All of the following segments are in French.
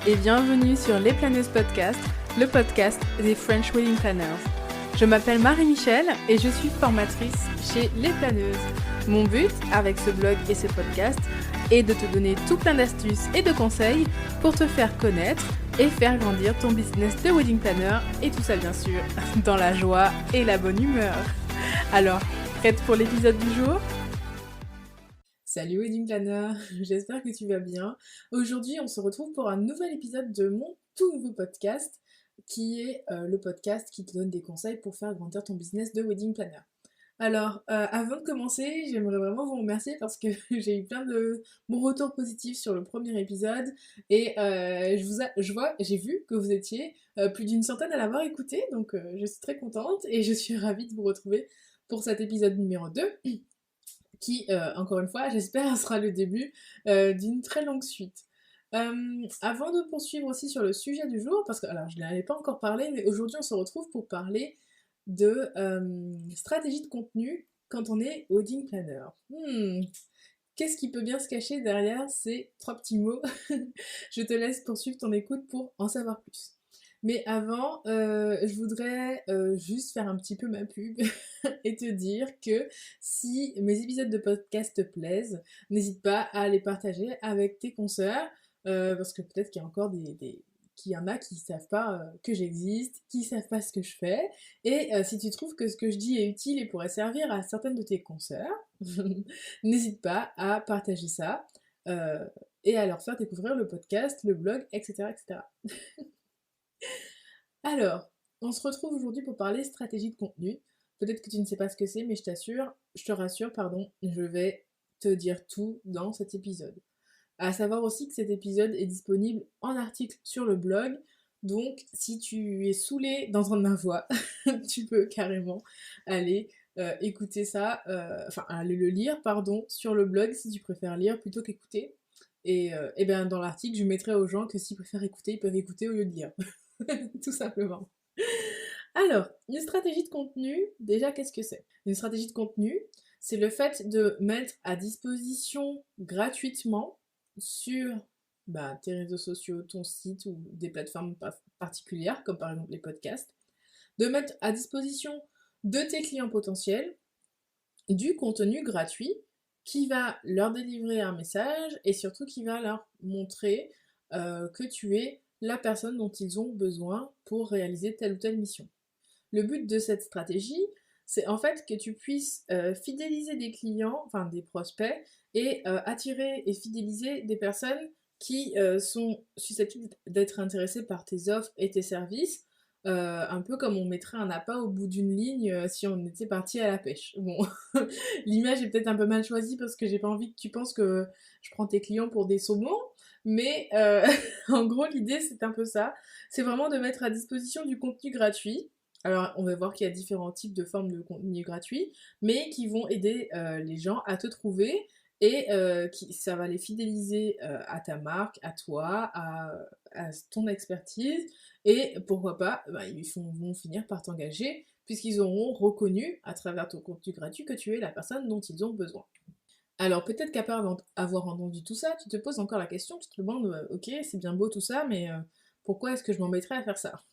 et bienvenue sur Les Planeuses Podcast, le podcast des French Wedding Planners. Je m'appelle Marie-Michel et je suis formatrice chez Les Planeuses. Mon but avec ce blog et ce podcast est de te donner tout plein d'astuces et de conseils pour te faire connaître et faire grandir ton business de wedding planner, et tout ça bien sûr dans la joie et la bonne humeur. Alors, prête pour l'épisode du jour ? Salut Wedding Planner, j'espère que tu vas bien. Aujourd'hui, on se retrouve pour un nouvel épisode de mon tout nouveau podcast, qui est le podcast qui te donne des conseils pour faire grandir ton business de wedding planner. Alors, avant de commencer, j'aimerais vraiment vous remercier parce que j'ai eu plein de bons retours positifs sur le premier épisode et j'ai vu que vous étiez plus d'une centaine à l'avoir écouté, donc je suis très contente et je suis ravie de vous retrouver pour cet épisode numéro 2 qui, encore une fois, j'espère, sera le début d'une très longue suite. Avant de poursuivre aussi sur le sujet du jour, parce que, alors je n'en ai pas encore parlé, mais aujourd'hui on se retrouve pour parler de stratégie de contenu quand on est wedding planner. Qu'est-ce qui peut bien se cacher derrière ces 3 petits mots? Je te laisse poursuivre ton écoute pour en savoir plus. Mais avant, je voudrais juste faire un petit peu ma pub et te dire que si mes épisodes de podcast te plaisent, n'hésite pas à les partager avec tes consoeurs, parce que peut-être qu'il y a encore qu'il y en a qui savent pas que j'existe, qui savent pas ce que je fais, et si tu trouves que ce que je dis est utile et pourrait servir à certaines de tes consoeurs, n'hésite pas à partager ça, et à leur faire découvrir le podcast, le blog, etc. etc. Alors, on se retrouve aujourd'hui pour parler stratégie de contenu. Peut-être que tu ne sais pas ce que c'est, mais je te rassure, je vais te dire tout dans cet épisode. À savoir aussi que cet épisode est disponible en article sur le blog, donc si tu es saoulé d'entendre ma voix, tu peux carrément aller écouter ça, aller le lire, sur le blog si tu préfères lire plutôt qu'écouter. Et bien dans l'article, je mettrai aux gens que s'ils préfèrent écouter, ils peuvent écouter au lieu de lire. Tout simplement. Alors, une stratégie de contenu, déjà qu'est-ce que c'est ? Une stratégie de contenu, c'est le fait de mettre à disposition gratuitement sur tes réseaux sociaux, ton site ou des plateformes particulières, comme par exemple les podcasts, de mettre à disposition de tes clients potentiels du contenu gratuit qui va leur délivrer un message et surtout qui va leur montrer que tu es la personne dont ils ont besoin pour réaliser telle ou telle mission. Le but de cette stratégie, c'est en fait que tu puisses fidéliser des clients, enfin des prospects, et attirer et fidéliser des personnes qui sont susceptibles d'être intéressées par tes offres et tes services, un peu comme on mettrait un appât au bout d'une ligne si on était parti à la pêche. Bon, l'image est peut-être un peu mal choisie parce que j'ai pas envie que tu penses que je prends tes clients pour des saumons, mais en gros l'idée c'est un peu ça, c'est vraiment de mettre à disposition du contenu gratuit. Alors on va voir qu'il y a différents types de formes de contenu gratuit, mais qui vont aider les gens à te trouver et ça va les fidéliser à ta marque, à toi, à ton expertise, et pourquoi pas, vont finir par t'engager puisqu'ils auront reconnu à travers ton contenu gratuit que tu es la personne dont ils ont besoin. Alors peut-être qu'après avoir entendu tout ça, tu te poses encore la question, tu te demandes, ok, c'est bien beau tout ça, mais pourquoi est-ce que je m'embêterais à faire ça?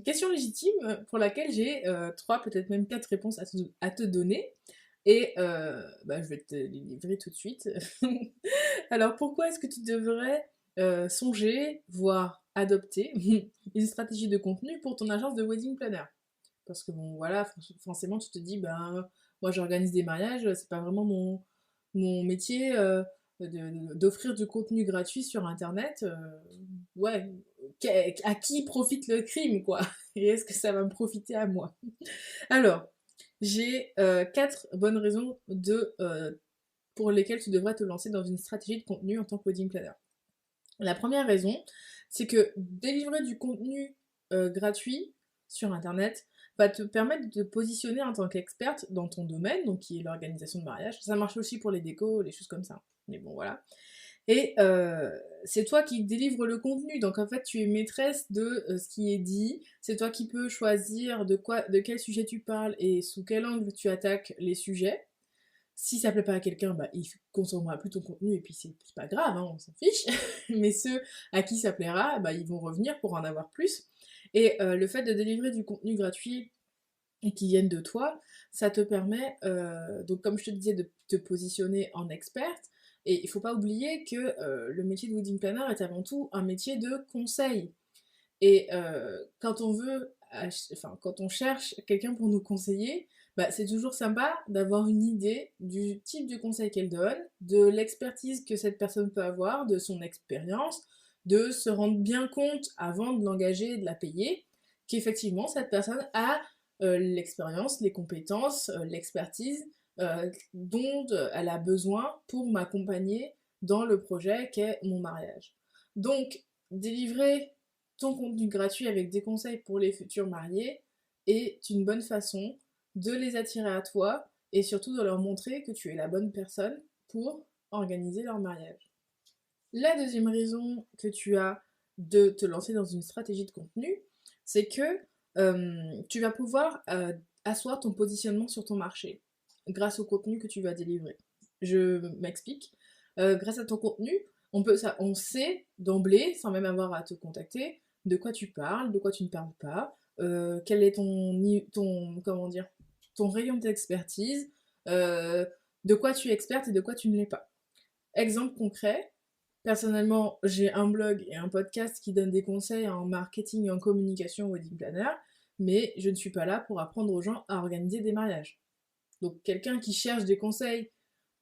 Question légitime pour laquelle j'ai 3, peut-être même 4 réponses à te donner, et je vais te les livrer tout de suite. Alors pourquoi est-ce que tu devrais songer, voire adopter une stratégie de contenu pour ton agence de wedding planner? Parce que bon voilà, forcément tu te dis, moi j'organise des mariages, c'est pas vraiment mon métier d'offrir du contenu gratuit sur internet. Ouais, à qui profite le crime, quoi? Et est-ce que ça va me profiter à moi? Alors, j'ai 4 bonnes raisons pour lesquelles tu devrais te lancer dans une stratégie de contenu en tant que wedding planner. La première raison, c'est que délivrer du contenu gratuit sur internet va te permettre de te positionner en tant qu'experte dans ton domaine, donc qui est l'organisation de mariage. Ça marche aussi pour les décos, les choses comme ça. Mais bon, voilà. Et c'est toi qui délivres le contenu, donc en fait tu es maîtresse de ce qui est dit, c'est toi qui peux choisir de quel sujet tu parles et sous quel angle tu attaques les sujets. Si ça plaît pas à quelqu'un, bah, il consommera plus ton contenu et puis c'est pas grave, hein, on s'en fiche. Mais ceux à qui ça plaira, bah, ils vont revenir pour en avoir plus. Et le fait de délivrer du contenu gratuit et qui vienne de toi, ça te permet, donc comme je te disais, de te positionner en experte. Et il faut pas oublier que le métier de wedding planner est avant tout un métier de conseil. Et quand on veut, enfin, quand on cherche quelqu'un pour nous conseiller, bah, c'est toujours sympa d'avoir une idée du type de conseil qu'elle donne, de l'expertise que cette personne peut avoir, de son expérience, de se rendre bien compte avant de l'engager et de la payer, qu'effectivement cette personne a l'expérience, les compétences, l'expertise dont elle a besoin pour m'accompagner dans le projet qu'est mon mariage. Donc, délivrer ton contenu gratuit avec des conseils pour les futurs mariés est une bonne façon de les attirer à toi et surtout de leur montrer que tu es la bonne personne pour organiser leur mariage. La deuxième raison que tu as de te lancer dans une stratégie de contenu, c'est que tu vas pouvoir asseoir ton positionnement sur ton marché grâce au contenu que tu vas délivrer. Je m'explique. Grâce à ton contenu, on sait d'emblée, sans même avoir à te contacter, de quoi tu parles, de quoi tu ne parles pas, quel est comment dire, ton rayon d'expertise, euh, de quoi tu es experte et de quoi tu ne l'es pas. Exemple concret, personnellement, j'ai un blog et un podcast qui donnent des conseils en marketing et en communication wedding planner, mais je ne suis pas là pour apprendre aux gens à organiser des mariages. Donc quelqu'un qui cherche des conseils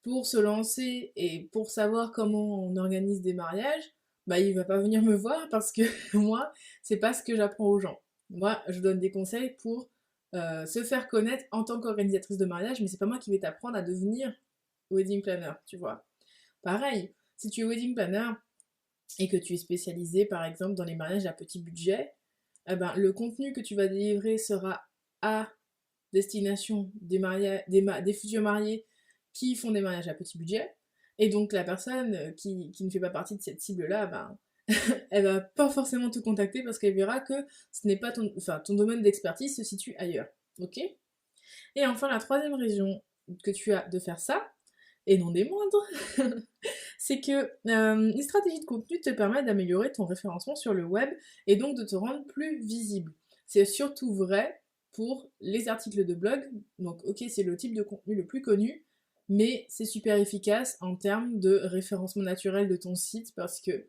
pour se lancer et pour savoir comment on organise des mariages, bah il va pas venir me voir parce que moi, c'est pas ce que j'apprends aux gens. Moi, je donne des conseils pour se faire connaître en tant qu'organisatrice de mariage, mais c'est pas moi qui vais t'apprendre à devenir wedding planner, tu vois. Pareil, si tu es wedding planner et que tu es spécialisé par exemple dans les mariages à petit budget, eh ben, le contenu que tu vas délivrer sera à destination des futurs mariés qui font des mariages à petit budget. Et donc la personne qui ne fait pas partie de cette cible-là, ben, elle va pas forcément te contacter parce qu'elle verra que ce n'est pas ton domaine d'expertise se situe ailleurs. Ok? Et enfin, la troisième raison que tu as de faire ça, et non des moindres, c'est que les stratégies de contenu te permettent d'améliorer ton référencement sur le web et donc de te rendre plus visible. C'est surtout vrai pour les articles de blog. Donc ok, c'est le type de contenu le plus connu, mais c'est super efficace en termes de référencement naturel de ton site parce que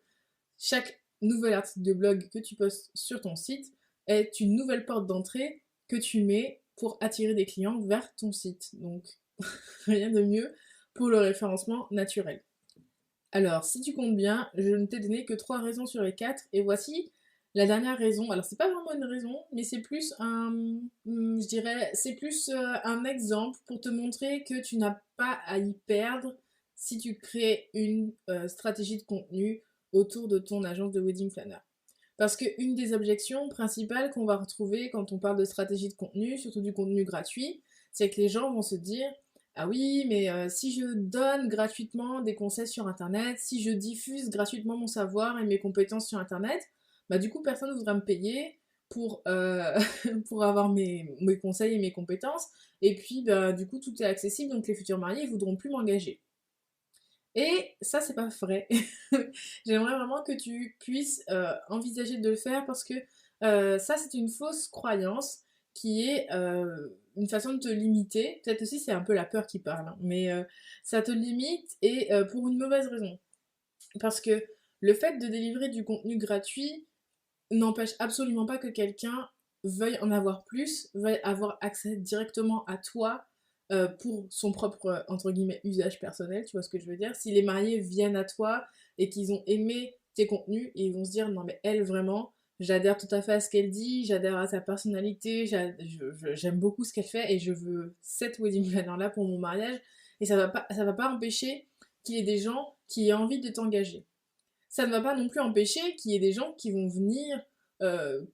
chaque nouvel article de blog que tu postes sur ton site est une nouvelle porte d'entrée que tu mets pour attirer des clients vers ton site. Donc rien de mieux pour le référencement naturel. Alors, si tu comptes bien, je ne t'ai donné que 3 raisons sur les 4, et voici la dernière raison. Alors, c'est pas vraiment une raison, mais c'est plus je dirais, c'est plus un exemple pour te montrer que tu n'as pas à y perdre si tu crées une stratégie de contenu autour de ton agence de wedding planner. Parce qu'une des objections principales qu'on va retrouver quand on parle de stratégie de contenu, surtout du contenu gratuit, c'est que les gens vont se dire ah oui, mais si je donne gratuitement des conseils sur internet, si je diffuse gratuitement mon savoir et mes compétences sur internet, bah du coup personne ne voudra me payer pour, pour avoir mes conseils et mes compétences. Et puis bah du coup tout est accessible, donc les futurs mariés ne voudront plus m'engager. Et ça, c'est pas vrai. J'aimerais vraiment que tu puisses envisager de le faire parce que ça, c'est une fausse croyance qui est une façon de te limiter. Peut-être aussi, c'est un peu la peur qui parle, hein, mais ça te limite et pour une mauvaise raison. Parce que le fait de délivrer du contenu gratuit n'empêche absolument pas que quelqu'un veuille en avoir plus, veuille avoir accès directement à toi pour son propre, entre guillemets, usage personnel, tu vois ce que je veux dire. Si les mariés viennent à toi et qu'ils ont aimé tes contenus, et ils vont se dire, non mais elle vraiment, j'adhère tout à fait à ce qu'elle dit, j'adhère à sa personnalité, j'aime beaucoup ce qu'elle fait et je veux cette wedding planner là pour mon mariage, et ça va pas empêcher qu'il y ait des gens qui aient envie de t'engager. Ça ne va pas non plus empêcher qu'il y ait des gens qui vont venir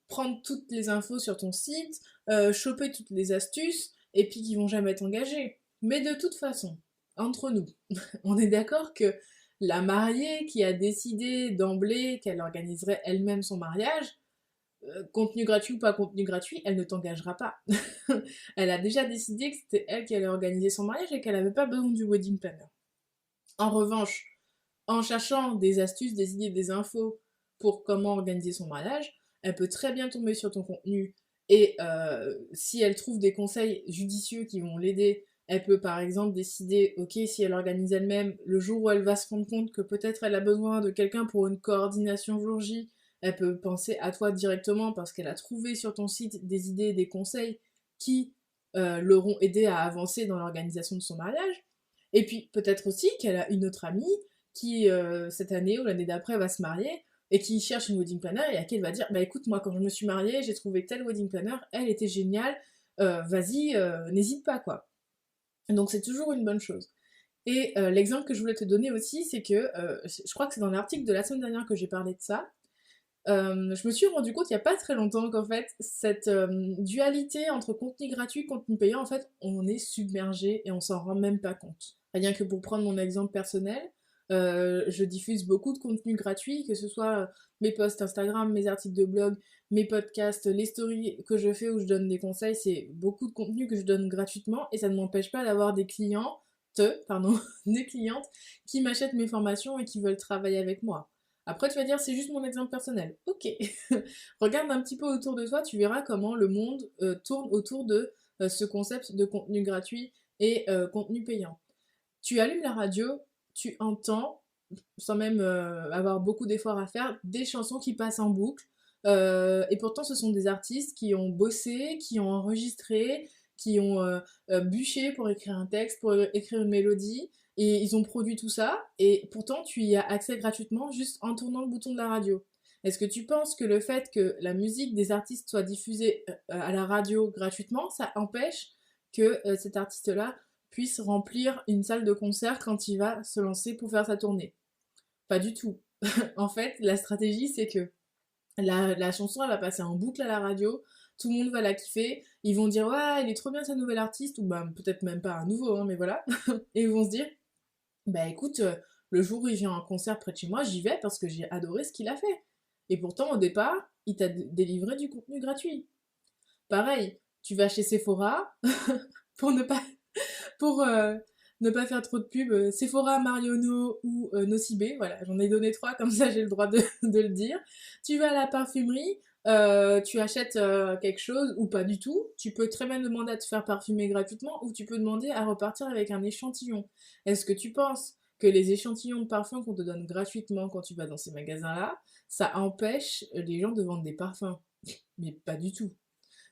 prendre toutes les infos sur ton site, choper toutes les astuces, et puis qui vont jamais t'engager. Mais de toute façon, entre nous, on est d'accord que la mariée qui a décidé d'emblée qu'elle organiserait elle-même son mariage, contenu gratuit ou pas contenu gratuit, elle ne t'engagera pas. Elle a déjà décidé que c'était elle qui allait organiser son mariage et qu'elle n'avait pas besoin du wedding planner. En revanche, en cherchant des astuces, des idées, des infos pour comment organiser son mariage, elle peut très bien tomber sur ton contenu et si elle trouve des conseils judicieux qui vont l'aider, elle peut par exemple décider, ok, si elle organise elle-même, le jour où elle va se rendre compte que peut-être elle a besoin de quelqu'un pour une coordination jour J, elle peut penser à toi directement parce qu'elle a trouvé sur ton site des idées, des conseils qui l'auront aidé à avancer dans l'organisation de son mariage. Et puis peut-être aussi qu'elle a une autre amie qui, cette année ou l'année d'après, va se marier et qui cherche une wedding planner et à qui elle va dire bah écoute, moi quand je me suis mariée, j'ai trouvé telle wedding planner, elle était géniale, vas-y, n'hésite pas quoi. Donc c'est toujours une bonne chose. Et l'exemple que je voulais te donner aussi, c'est que je crois que c'est dans l'article de la semaine dernière que j'ai parlé de ça. Je me suis rendu compte il n'y a pas très longtemps qu'en fait, cette dualité entre contenu gratuit et contenu payant, en fait, on est submergé et on s'en rend même pas compte. Rien que pour prendre mon exemple personnel, je diffuse beaucoup de contenu gratuit, que ce soit mes posts Instagram, mes articles de blog, mes podcasts, les stories que je fais où je donne des conseils, c'est beaucoup de contenu que je donne gratuitement et ça ne m'empêche pas d'avoir des clients, des clientes qui m'achètent mes formations et qui veulent travailler avec moi. Après, tu vas dire, c'est juste mon exemple personnel. Ok. Regarde un petit peu autour de toi, tu verras comment le monde tourne autour de ce concept de contenu gratuit et contenu payant. Tu allumes la radio, tu entends, sans même avoir beaucoup d'efforts à faire, des chansons qui passent en boucle. Et pourtant, ce sont des artistes qui ont bossé, qui ont enregistré, qui ont bûché pour écrire un texte, pour écrire une mélodie. Et ils ont produit tout ça, et pourtant tu y as accès gratuitement juste en tournant le bouton de la radio. Est-ce que tu penses que le fait que la musique des artistes soit diffusée à la radio gratuitement, ça empêche que cet artiste-là puisse remplir une salle de concert quand il va se lancer pour faire sa tournée? Pas du tout. En fait, la stratégie, c'est que la chanson, elle va passer en boucle à la radio, tout le monde va la kiffer, ils vont dire ouais, il est trop bien sa nouvelle artiste, ou bah peut-être même pas un nouveau, hein, mais voilà, et ils vont se dire bah écoute, le jour où il vient à un concert près de chez moi, j'y vais parce que j'ai adoré ce qu'il a fait. Et pourtant, au départ, il t'a délivré du contenu gratuit. Pareil, tu vas chez Sephora pour ne pas pour ne pas faire trop de pub, Sephora, Marionneau ou Nocibé, voilà, j'en ai donné trois, comme ça j'ai le droit de le dire. Tu vas à la parfumerie, tu achètes quelque chose ou pas du tout, tu peux très bien demander à te faire parfumer gratuitement ou tu peux demander à repartir avec un échantillon. Est-ce que tu penses que les échantillons de parfums qu'on te donne gratuitement quand tu vas dans ces magasins-là, ça empêche les gens de vendre des parfums? Mais pas du tout.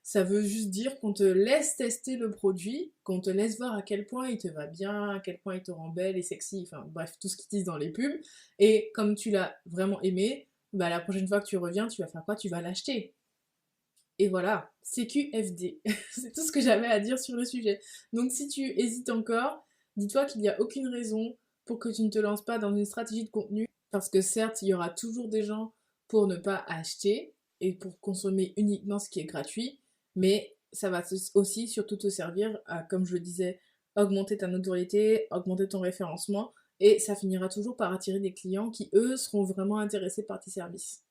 Ça veut juste dire qu'on te laisse tester le produit, qu'on te laisse voir à quel point il te va bien, à quel point il te rend belle et sexy, enfin bref, tout ce qu'ils disent dans les pubs. Et comme tu l'as vraiment aimé, bah la prochaine fois que tu reviens, tu vas faire quoi? Tu vas l'acheter. Et voilà, CQFD. C'est tout ce que j'avais à dire sur le sujet. Donc si tu hésites encore, dis-toi qu'il n'y a aucune raison pour que tu ne te lances pas dans une stratégie de contenu, parce que certes, il y aura toujours des gens pour ne pas acheter et pour consommer uniquement ce qui est gratuit, mais ça va aussi surtout te servir à, comme je le disais, augmenter ta notoriété, augmenter ton référencement, et ça finira toujours par attirer des clients qui, eux, seront vraiment intéressés par tes services.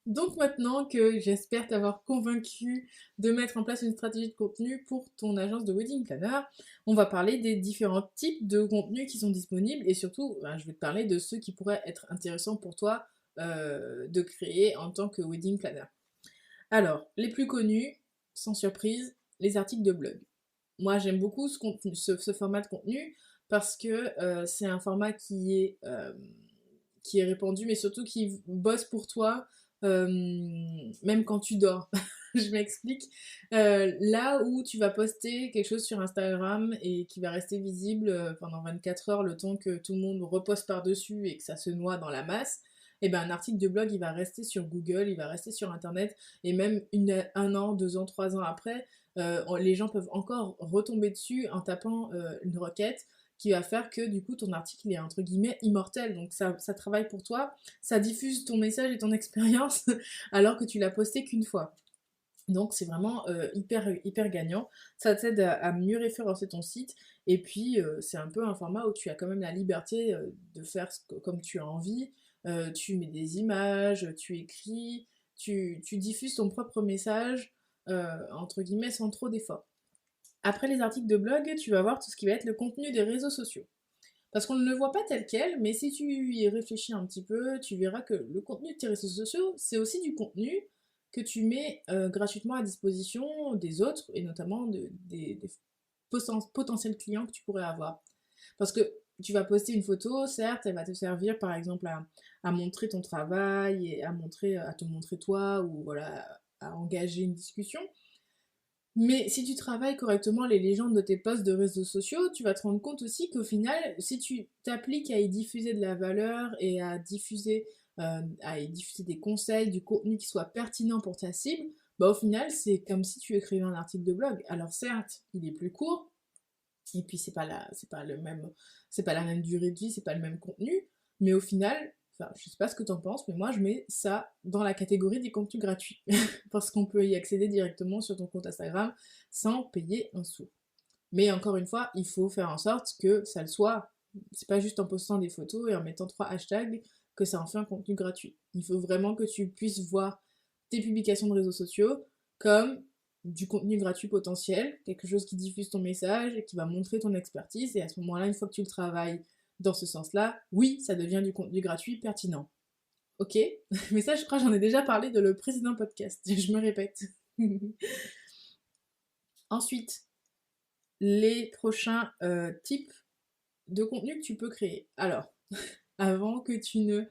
Donc maintenant que j'espère t'avoir convaincu de mettre en place une stratégie de contenu pour ton agence de wedding planner, on va parler des différents types de contenus qui sont disponibles et surtout, ben, je vais te parler de ceux qui pourraient être intéressants pour toi de créer en tant que wedding planner. Alors, les plus connus, sans surprise, les articles de blog. Moi, j'aime beaucoup ce format de contenu parce que c'est un format qui est répandu, mais surtout qui bosse pour toi, même quand tu dors. Je m'explique. Là où tu vas poster quelque chose sur Instagram et qui va rester visible pendant 24 heures, le temps que tout le monde reposte par-dessus et que ça se noie dans la masse, et ben un article de blog, il va rester sur Google, il va rester sur Internet, et même un an, 2 ans, 3 ans après, les gens peuvent encore retomber dessus en tapant une requête qui va faire que du coup ton article est entre guillemets immortel. Donc ça travaille pour toi, ça diffuse ton message et ton expérience alors que tu l'as posté qu'une fois. Donc c'est vraiment hyper gagnant. Ça t'aide à mieux référencer ton site. Et puis c'est un peu un format où tu as quand même la liberté de faire comme tu as envie. Tu mets des images, tu écris. tu diffuses ton propre message, entre guillemets, sans trop d'efforts. Après les articles de blog, tu vas voir tout ce qui va être le contenu des réseaux sociaux. Parce qu'on ne le voit pas tel quel, mais si tu y réfléchis un petit peu, tu verras que le contenu de tes réseaux sociaux, c'est aussi du contenu que tu mets gratuitement à disposition des autres, et notamment des potentiels clients que tu pourrais avoir. Parce que tu vas poster une photo, certes, elle va te servir par exemple à montrer ton travail et à te montrer toi, ou voilà, à engager une discussion. Mais si tu travailles correctement les légendes de tes posts de réseaux sociaux, tu vas te rendre compte aussi qu'au final, si tu t'appliques à y diffuser de la valeur et à y diffuser des conseils, du contenu qui soit pertinent pour ta cible, bah au final, c'est comme si tu écrivais un article de blog. Alors certes, il est plus court, et puis c'est pas la même durée de vie, c'est pas le même contenu, mais au final, enfin, je sais pas ce que t'en penses, mais moi je mets ça dans la catégorie des contenus gratuits, parce qu'on peut y accéder directement sur ton compte Instagram sans payer un sou. Mais encore une fois, il faut faire en sorte que ça le soit. C'est pas juste en postant des photos et en mettant 3 hashtags que ça en fait un contenu gratuit. Il faut vraiment que tu puisses voir tes publications de réseaux sociaux comme du contenu gratuit potentiel, quelque chose qui diffuse ton message et qui va montrer ton expertise. Et à ce moment-là, une fois que tu le travailles dans ce sens-là, oui, ça devient du contenu gratuit pertinent. Ok? Mais ça, je crois que j'en ai déjà parlé dans le précédent podcast. Je me répète. Ensuite, les prochains types de contenu que tu peux créer. Alors, avant que tu ne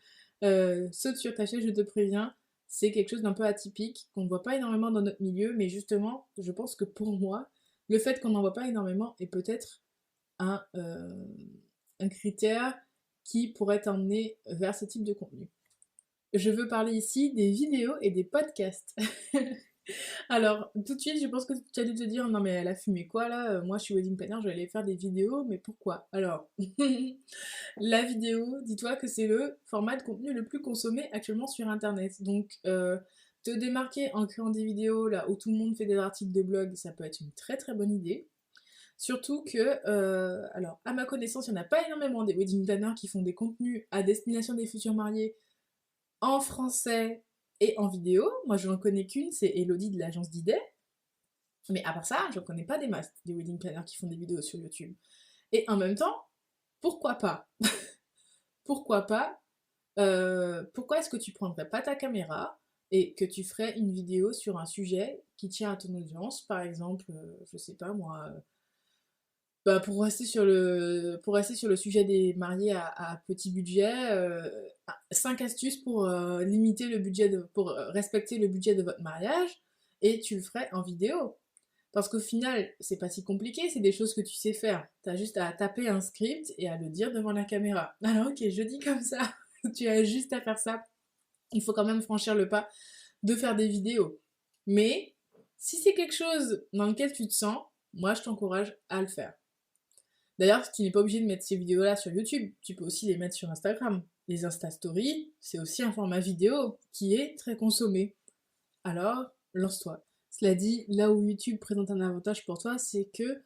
sautes sur ta chaise, je te préviens, c'est quelque chose d'un peu atypique, qu'on ne voit pas énormément dans notre milieu, mais justement, je pense que pour moi, le fait qu'on n'en voit pas énormément est peut-être un, euh, un critère qui pourrait t'emmener vers ce type de contenu. Je veux parler ici des vidéos et des podcasts. Alors, tout de suite, je pense que tu as dû te dire, non mais elle a fumé quoi là? Moi je suis wedding planner, je vais aller faire des vidéos, mais pourquoi? Alors, la vidéo, dis-toi que c'est le format de contenu le plus consommé actuellement sur internet. Donc, te démarquer en créant des vidéos là où tout le monde fait des articles de blog, ça peut être une très très bonne idée. Surtout que, alors à ma connaissance, il n'y en a pas énormément des wedding planners qui font des contenus à destination des futurs mariés en français et en vidéo. Moi, je n'en connais qu'une, c'est Elodie de l'agence d'idées. Mais à part ça, je ne connais pas des masses des wedding planners qui font des vidéos sur YouTube. Et en même temps, pourquoi pas? Pourquoi pas? Pourquoi est-ce que tu prendrais pas ta caméra et que tu ferais une vidéo sur un sujet qui tient à ton audience, par exemple, je sais pas moi, bah, pour rester sur le sujet des mariés à petit budget, 5 astuces pour limiter le budget pour respecter le budget de votre mariage, et tu le ferais en vidéo. Parce qu'au final, c'est pas si compliqué, c'est des choses que tu sais faire. T'as juste à taper un script et à le dire devant la caméra. Alors ok, je dis comme ça, tu as juste à faire ça. Il faut quand même franchir le pas de faire des vidéos. Mais si c'est quelque chose dans lequel tu te sens, moi je t'encourage à le faire. D'ailleurs, tu n'es pas obligé de mettre ces vidéos-là sur YouTube, tu peux aussi les mettre sur Instagram. Les Insta Stories, c'est aussi un format vidéo qui est très consommé. Alors, lance-toi. Cela dit, là où YouTube présente un avantage pour toi, c'est que,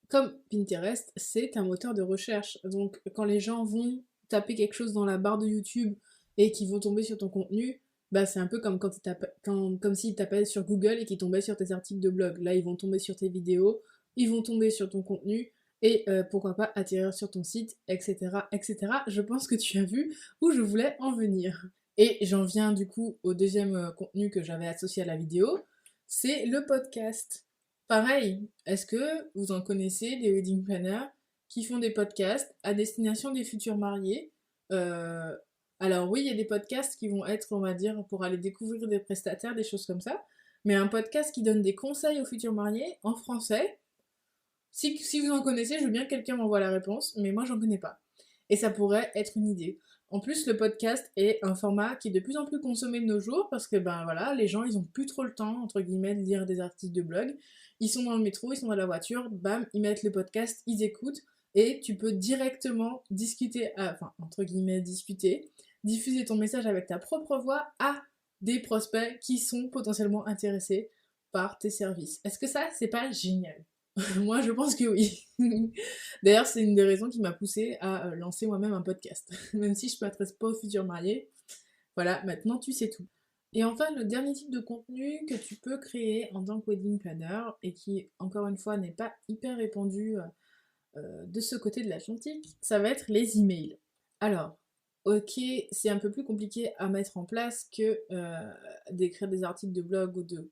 comme Pinterest, c'est un moteur de recherche. Donc, quand les gens vont taper quelque chose dans la barre de YouTube et qu'ils vont tomber sur ton contenu, bah c'est un peu comme comme s'ils tapaient sur Google et qu'ils tombaient sur tes articles de blog. Là, ils vont tomber sur tes vidéos, ils vont tomber sur ton contenu, et pourquoi pas atterrir sur ton site, etc., etc. Je pense que tu as vu où je voulais en venir. Et j'en viens du coup au deuxième contenu que j'avais associé à la vidéo, c'est le podcast. Pareil, est-ce que vous en connaissez des wedding planners qui font des podcasts à destination des futurs mariés? Euh, alors oui, il y a des podcasts qui vont être, on va dire, pour aller découvrir des prestataires, des choses comme ça, mais un podcast qui donne des conseils aux futurs mariés en français. Si vous en connaissez, je veux bien que quelqu'un m'envoie la réponse, mais moi j'en connais pas. Et ça pourrait être une idée. En plus, le podcast est un format qui est de plus en plus consommé de nos jours parce que ben voilà, les gens ils ont plus trop le temps entre guillemets de lire des articles de blog. Ils sont dans le métro, ils sont dans la voiture, bam, ils mettent le podcast, ils écoutent et tu peux directement discuter, enfin entre guillemets discuter, diffuser ton message avec ta propre voix à des prospects qui sont potentiellement intéressés par tes services. Est-ce que ça c'est pas génial? Moi, je pense que oui. D'ailleurs, c'est une des raisons qui m'a poussée à lancer moi-même un podcast. Même si je ne m'adresse pas aux futurs mariés, voilà, maintenant tu sais tout. Et enfin, le dernier type de contenu que tu peux créer en tant que wedding planner et qui, encore une fois, n'est pas hyper répandu de ce côté de l'Atlantique, ça va être les emails. Alors, ok, c'est un peu plus compliqué à mettre en place que d'écrire des articles de blog ou de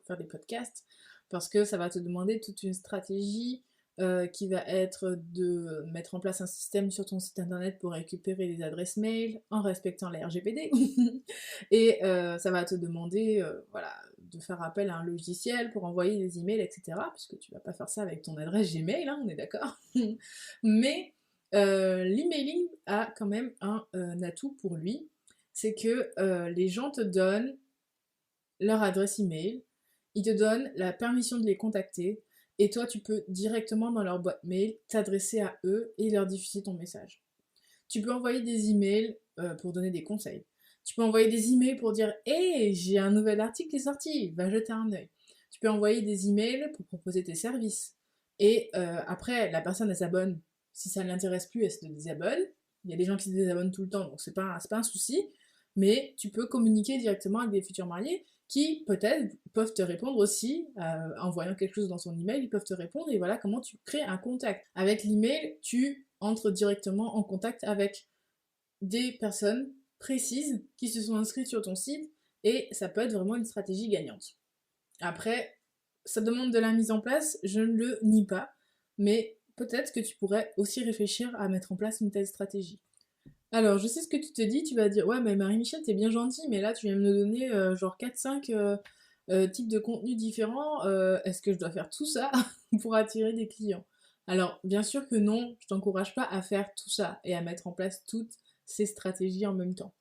faire des podcasts, parce que ça va te demander toute une stratégie qui va être de mettre en place un système sur ton site internet pour récupérer les adresses mail en respectant les RGPD. Et ça va te demander voilà, de faire appel à un logiciel pour envoyer des emails, etc. Puisque tu vas pas faire ça avec ton adresse Gmail, hein, on est d'accord. Mais l'emailing a quand même un atout pour lui, c'est que les gens te donnent leur adresse email, ils te donnent la permission de les contacter, et toi tu peux directement dans leur boîte mail t'adresser à eux et leur diffuser ton message. Tu peux envoyer des emails pour donner des conseils. Tu peux envoyer des emails pour dire hey, j'ai un nouvel article qui est sorti, va jeter un œil. Tu peux envoyer des emails pour proposer tes services. Et après, la personne elle s'abonne. Si ça ne l'intéresse plus, elle se désabonne. Il y a des gens qui se désabonnent tout le temps, donc c'est pas un souci. Mais tu peux communiquer directement avec des futurs mariés qui peut-être peuvent te répondre aussi en voyant quelque chose dans son email, ils peuvent te répondre et voilà comment tu crées un contact. Avec l'email, tu entres directement en contact avec des personnes précises qui se sont inscrites sur ton site et ça peut être vraiment une stratégie gagnante. Après, ça demande de la mise en place, je ne le nie pas, mais peut-être que tu pourrais aussi réfléchir à mettre en place une telle stratégie. Alors, je sais ce que tu te dis, tu vas dire, ouais, mais Marie-Michel, t'es bien gentille, mais là, tu viens de me donner genre 4-5 types de contenus différents. Est-ce que je dois faire tout ça pour attirer des clients? Alors, bien sûr que non, je t'encourage pas à faire tout ça et à mettre en place toutes ces stratégies en même temps.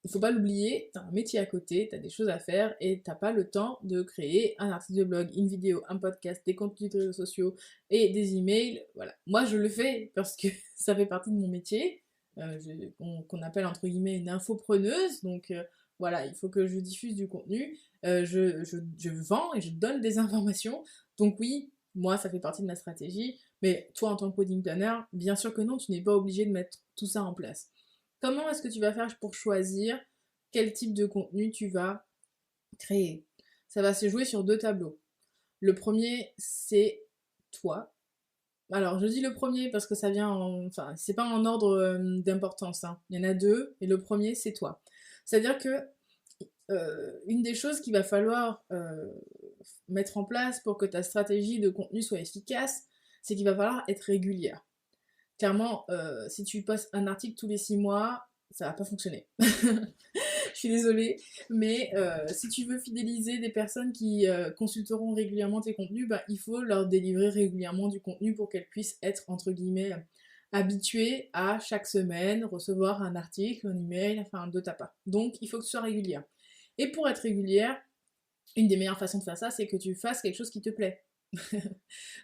Il faut pas l'oublier, t'as un métier à côté, t'as des choses à faire et t'as pas le temps de créer un article de blog, une vidéo, un podcast, des contenus de réseaux sociaux et des emails. Voilà. Moi, je le fais parce que ça fait partie de mon métier, qu'on appelle entre guillemets une infopreneuse. Donc voilà, il faut que je diffuse du contenu, je vends et je donne des informations. Donc oui, moi, ça fait partie de ma stratégie. Mais toi, en tant que wedding planner, bien sûr que non, tu n'es pas obligé de mettre tout ça en place. Comment est-ce que tu vas faire pour choisir quel type de contenu tu vas créer? Ça va se jouer sur deux tableaux. Le premier, c'est toi. Alors, je dis le premier parce que ça vient en... Enfin, c'est pas en ordre d'importance, hein. Il y en a deux, et le premier, c'est toi. C'est-à-dire que une des choses qu'il va falloir mettre en place pour que ta stratégie de contenu soit efficace, c'est qu'il va falloir être régulière. Clairement, si tu postes un article tous les 6 mois, ça va pas fonctionner. Je suis désolée, mais si tu veux fidéliser des personnes qui consulteront régulièrement tes contenus, bah, il faut leur délivrer régulièrement du contenu pour qu'elles puissent être, entre guillemets, habituées à chaque semaine recevoir un article, un email, enfin de ta part. Donc il faut que tu sois régulière. Et pour être régulière, une des meilleures façons de faire ça, c'est que tu fasses quelque chose qui te plaît.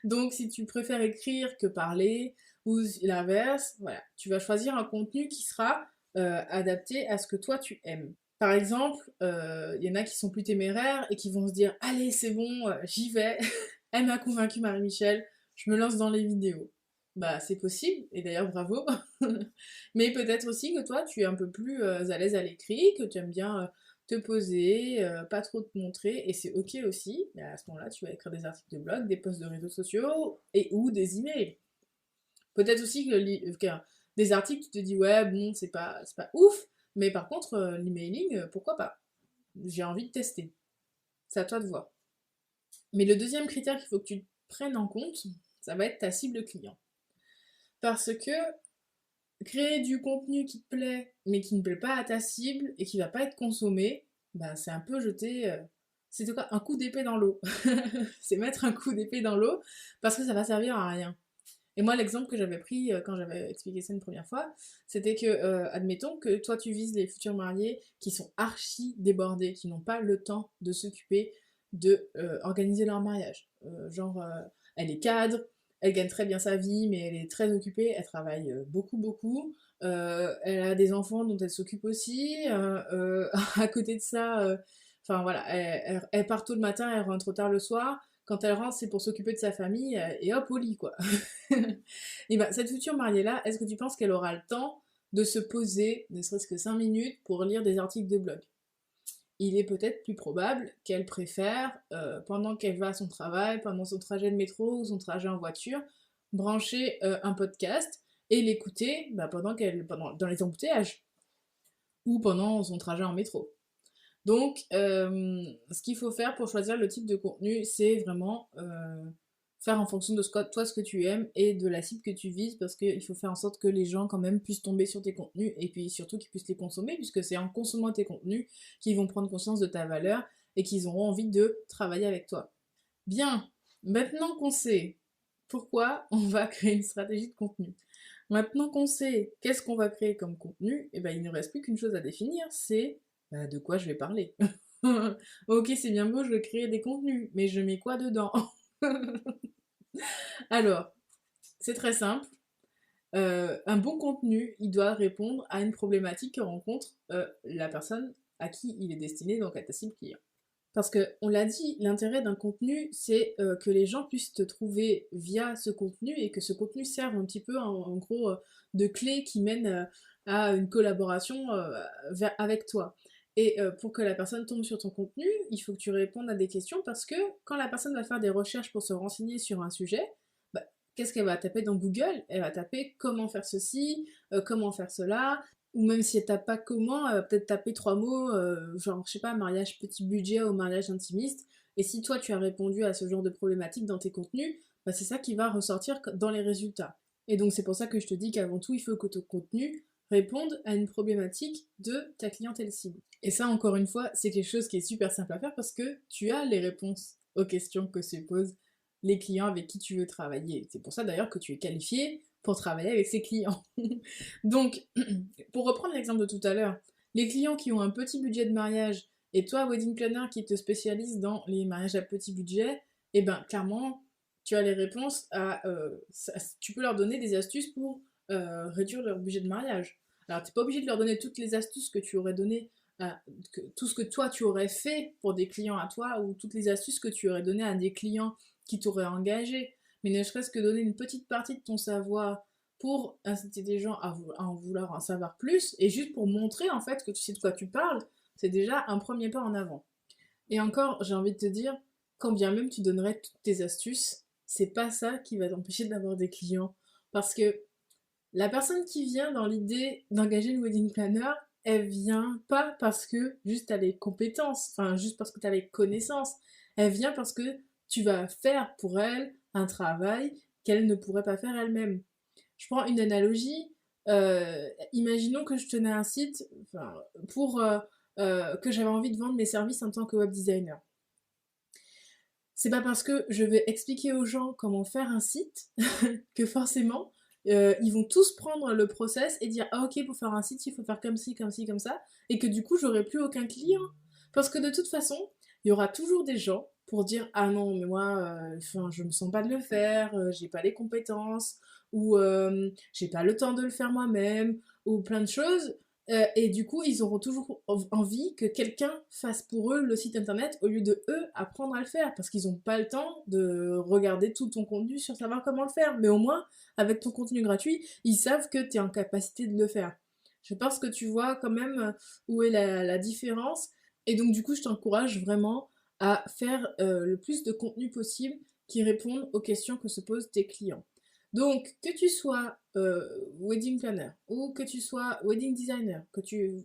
Donc si tu préfères écrire que parler, ou l'inverse, voilà, tu vas choisir un contenu qui sera adapté à ce que toi tu aimes. Par exemple, il y en a qui sont plus téméraires et qui vont se dire allez c'est bon, j'y vais, elle m'a convaincu Marie-Michel, je me lance dans les vidéos. Bah c'est possible, et d'ailleurs bravo. Mais peut-être aussi que toi tu es un peu plus à l'aise à l'écrit, que tu aimes bien te poser, pas trop te montrer, et c'est ok aussi. Mais à ce moment-là, tu vas écrire des articles de blog, des posts de réseaux sociaux et ou des emails. Peut-être aussi que des articles, tu te dis ouais bon c'est pas ouf, mais par contre l'emailing, pourquoi pas? J'ai envie de tester. C'est à toi de voir. Mais le deuxième critère qu'il faut que tu prennes en compte, ça va être ta cible client. Parce que créer du contenu qui te plaît, mais qui ne plaît pas à ta cible et qui va pas être consommé, bah c'est un peu jeter. C'est quoi un coup d'épée dans l'eau. C'est mettre un coup d'épée dans l'eau parce que ça va servir à rien. Et moi, l'exemple que j'avais pris quand j'avais expliqué ça une première fois, c'était que, admettons que toi tu vises les futurs mariés qui sont archi débordés, qui n'ont pas le temps de s'occuper de organiser leur mariage. Genre, elle est cadre, elle gagne très bien sa vie, mais elle est très occupée, elle travaille beaucoup, beaucoup. Elle a des enfants dont elle s'occupe aussi. À côté de ça, enfin voilà, elle part tôt le matin, elle rentre tard le soir. Quand elle rentre, c'est pour s'occuper de sa famille et hop, au lit quoi. Et ben, cette future mariée-là, est-ce que tu penses qu'elle aura le temps de se poser, ne serait-ce que 5 minutes, pour lire des articles de blog? il est peut-être plus probable qu'elle préfère, pendant qu'elle va à son travail, pendant son trajet de métro ou son trajet en voiture, brancher un podcast et l'écouter dans les embouteillages ou pendant son trajet en métro. Donc, ce qu'il faut faire pour choisir le type de contenu, c'est vraiment faire en fonction de toi ce que tu aimes et de la cible que tu vises, parce qu'il faut faire en sorte que les gens quand même puissent tomber sur tes contenus et puis surtout qu'ils puissent les consommer, puisque c'est en consommant tes contenus qu'ils vont prendre conscience de ta valeur et qu'ils auront envie de travailler avec toi. Bien, maintenant qu'on sait pourquoi on va créer une stratégie de contenu, maintenant qu'on sait qu'est-ce qu'on va créer comme contenu, et ben il ne reste plus qu'une chose à définir, c'est de quoi je vais parler. Ok, c'est bien beau, je vais créer des contenus, mais je mets quoi dedans? Alors, c'est très simple. Un bon contenu, il doit répondre à une problématique que rencontre la personne à qui il est destiné, donc à ta cible client. Parce que, on l'a dit, l'intérêt d'un contenu, c'est que les gens puissent te trouver via ce contenu et que ce contenu serve un petit peu, en gros, de clé qui mène à une collaboration avec toi. Et pour que la personne tombe sur ton contenu, il faut que tu répondes à des questions parce que quand la personne va faire des recherches pour se renseigner sur un sujet, bah, qu'est-ce qu'elle va taper dans Google? Elle va taper comment faire ceci, comment faire cela, ou même si elle tape pas comment, peut-être taper trois mots, genre, je sais pas, mariage petit budget ou mariage intimiste. Et si toi tu as répondu à ce genre de problématique dans tes contenus, bah, c'est ça qui va ressortir dans les résultats. Et donc c'est pour ça que je te dis qu'avant tout, il faut que ton contenu réponde à une problématique de ta clientèle cible. Et ça, encore une fois, c'est quelque chose qui est super simple à faire parce que tu as les réponses aux questions que se posent les clients avec qui tu veux travailler. C'est pour ça d'ailleurs que tu es qualifié pour travailler avec ces clients. Donc, pour reprendre l'exemple de tout à l'heure, les clients qui ont un petit budget de mariage et toi, wedding planner, qui te spécialise dans les mariages à petit budget, eh ben clairement, tu as les réponses tu peux leur donner des astuces pour réduire leur budget de mariage. Alors, t'es pas obligé de leur donner toutes les astuces que tu aurais données, tout ce que toi tu aurais fait pour des clients à toi, ou toutes les astuces que tu aurais données à des clients qui t'auraient engagé, mais ne serait-ce que donner une petite partie de ton savoir pour inciter des gens à en vouloir en savoir plus, et juste pour montrer en fait que tu sais de quoi tu parles, c'est déjà un premier pas en avant. Et encore, j'ai envie de te dire, quand bien même tu donnerais toutes tes astuces, c'est pas ça qui va t'empêcher d'avoir des clients. Parce que la personne qui vient dans l'idée d'engager une wedding planner, elle vient pas parce que juste t'as les compétences, enfin juste parce que t'as les connaissances. Elle vient parce que tu vas faire pour elle un travail qu'elle ne pourrait pas faire elle-même. Je prends une analogie. Imaginons que je tenais un site, enfin, pour que j'avais envie de vendre mes services en tant que web designer. C'est pas parce que je vais expliquer aux gens comment faire un site que forcément ils vont tous prendre le process et dire ah ok, pour faire un site il faut faire comme ci, comme ci, comme ça, et que du coup j'aurai plus aucun client. Parce que de toute façon, il y aura toujours des gens pour dire ah non mais moi je me sens pas de le faire, j'ai pas les compétences, ou j'ai pas le temps de le faire moi-même, ou plein de choses. Et du coup, ils auront toujours envie que quelqu'un fasse pour eux le site internet au lieu de eux apprendre à le faire, parce qu'ils n'ont pas le temps de regarder tout ton contenu sur savoir comment le faire. Mais au moins, avec ton contenu gratuit, ils savent que tu es en capacité de le faire. Je pense que tu vois quand même où est la différence. Et donc du coup, je t'encourage vraiment à faire le plus de contenu possible qui répondent aux questions que se posent tes clients. Donc, que tu sois wedding planner ou que tu sois wedding designer,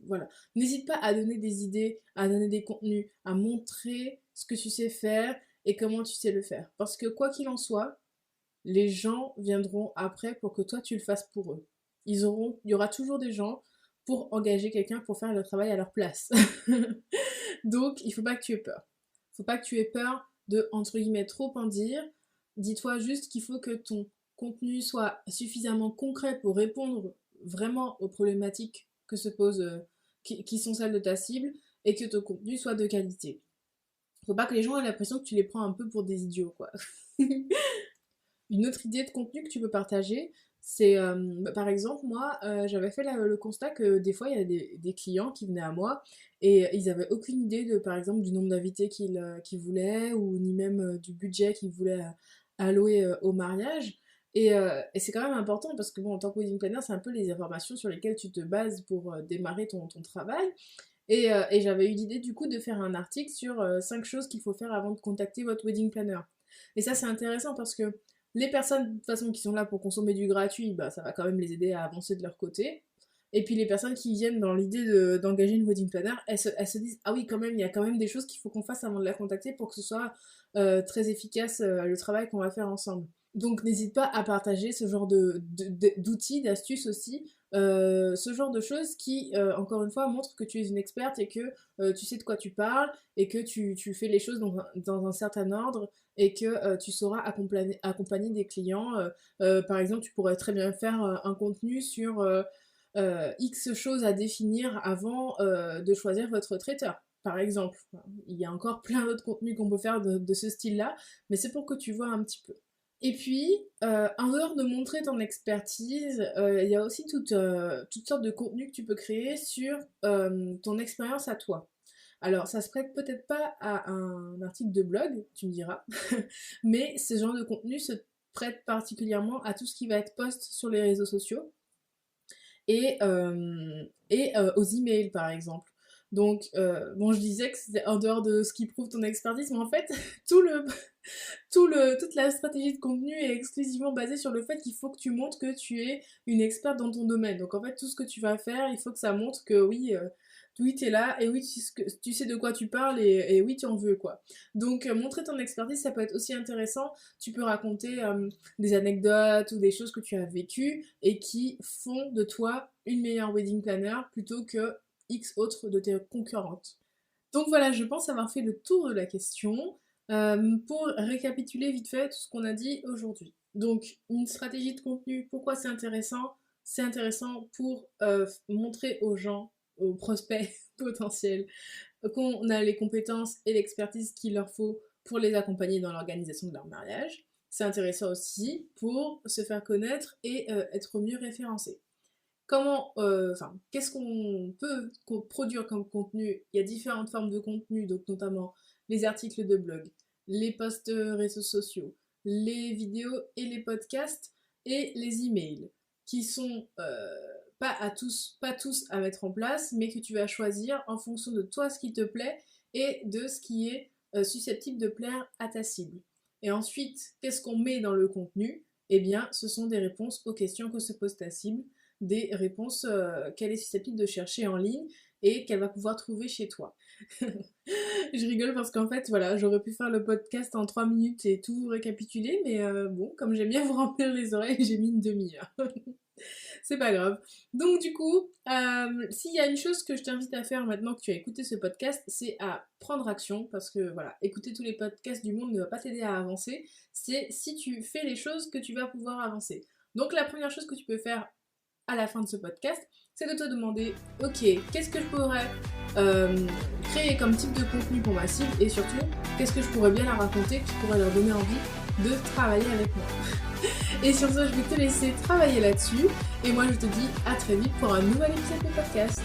voilà, n'hésite pas à donner des idées, à donner des contenus, à montrer ce que tu sais faire et comment tu sais le faire. Parce que quoi qu'il en soit, les gens viendront après pour que toi tu le fasses pour eux. Il y aura toujours des gens pour engager quelqu'un pour faire le travail à leur place. Donc, il faut pas que tu aies peur. Faut pas que tu aies peur de, entre guillemets, trop en dire. Dis-toi juste qu'il faut que ton contenu soit suffisamment concret pour répondre vraiment aux problématiques que se posent, qui sont celles de ta cible, et que ton contenu soit de qualité. Faut pas que les gens aient l'impression que tu les prends un peu pour des idiots, quoi. Une autre idée de contenu que tu peux partager, c'est par exemple, moi, j'avais fait le constat que des fois, il y a des clients qui venaient à moi et ils avaient aucune idée de, par exemple, du nombre d'invités qu'ils voulaient, ou ni même du budget qu'ils voulaient allouer au mariage. Et c'est quand même important parce que, bon, en tant que wedding planner, c'est un peu les informations sur lesquelles tu te bases pour démarrer ton travail. Et j'avais eu l'idée du coup de faire un article sur 5 choses qu'il faut faire avant de contacter votre wedding planner. Et ça c'est intéressant parce que les personnes de toute façon qui sont là pour consommer du gratuit, bah ça va quand même les aider à avancer de leur côté. Et puis les personnes qui viennent dans l'idée d'engager une wedding planner, elles se disent ah oui quand même il y a quand même des choses qu'il faut qu'on fasse avant de la contacter pour que ce soit très efficace le travail qu'on va faire ensemble. Donc n'hésite pas à partager ce genre d'outils, d'astuces aussi, ce genre de choses qui, encore une fois, montrent que tu es une experte et que tu sais de quoi tu parles et que tu fais les choses dans un certain ordre et que tu sauras accompagner des clients. Par exemple, tu pourrais très bien faire un contenu sur X choses à définir avant de choisir votre traiteur. Par exemple, il y a encore plein d'autres contenus qu'on peut faire de ce style-là, mais c'est pour que tu vois un petit peu. Et puis, en dehors de montrer ton expertise, il y a aussi toutes sortes de contenus que tu peux créer sur ton expérience à toi. Alors, ça se prête peut-être pas à un article de blog, tu me diras, mais ce genre de contenu se prête particulièrement à tout ce qui va être post sur les réseaux sociaux et aux emails par exemple. Donc, bon, je disais que c'était en dehors de ce qui prouve ton expertise, mais en fait, tout le, toute la stratégie de contenu est exclusivement basée sur le fait qu'il faut que tu montres que tu es une experte dans ton domaine. Donc en fait, tout ce que tu vas faire, il faut que ça montre que oui, oui t'es là, et oui, tu sais de quoi tu parles, et oui, tu en veux, quoi. Donc montrer ton expertise, ça peut être aussi intéressant. Tu peux raconter des anecdotes ou des choses que tu as vécues et qui font de toi une meilleure wedding planner plutôt que X autres de tes concurrentes. Donc voilà, je pense avoir fait le tour de la question. Pour récapituler vite fait tout ce qu'on a dit aujourd'hui. Donc, une stratégie de contenu, pourquoi c'est intéressant? C'est intéressant pour montrer aux gens, aux prospects potentiels, qu'on a les compétences et l'expertise qu'il leur faut pour les accompagner dans l'organisation de leur mariage. C'est intéressant aussi pour se faire connaître et être mieux référencé. Qu'est-ce qu'on peut produire comme contenu? Il y a différentes formes de contenu, donc notamment les articles de blog, les posts réseaux sociaux, les vidéos et les podcasts et les emails, qui sont pas tous à mettre en place, mais que tu vas choisir en fonction de toi ce qui te plaît et de ce qui est susceptible de plaire à ta cible. Et ensuite, qu'est-ce qu'on met dans le contenu? Eh bien, ce sont des réponses aux questions que se pose ta cible, des réponses qu'elle est susceptible de chercher en ligne et qu'elle va pouvoir trouver chez toi. Je rigole parce qu'en fait, voilà, j'aurais pu faire le podcast en 3 minutes et tout récapituler, mais bon, comme j'aime bien vous remplir les oreilles, j'ai mis une demi-heure. C'est pas grave. Donc du coup, s'il y a une chose que je t'invite à faire maintenant que tu as écouté ce podcast, c'est à prendre action, parce que voilà, écouter tous les podcasts du monde ne va pas t'aider à avancer, c'est si tu fais les choses que tu vas pouvoir avancer. Donc la première chose que tu peux faire à la fin de ce podcast, c'est de te demander, ok, qu'est-ce que je pourrais créer comme type de contenu pour ma cible, et surtout, qu'est-ce que je pourrais bien leur raconter qui pourrait leur donner envie de travailler avec moi. Et sur ce, je vais te laisser travailler là-dessus, et moi je te dis à très vite pour un nouvel épisode de podcast.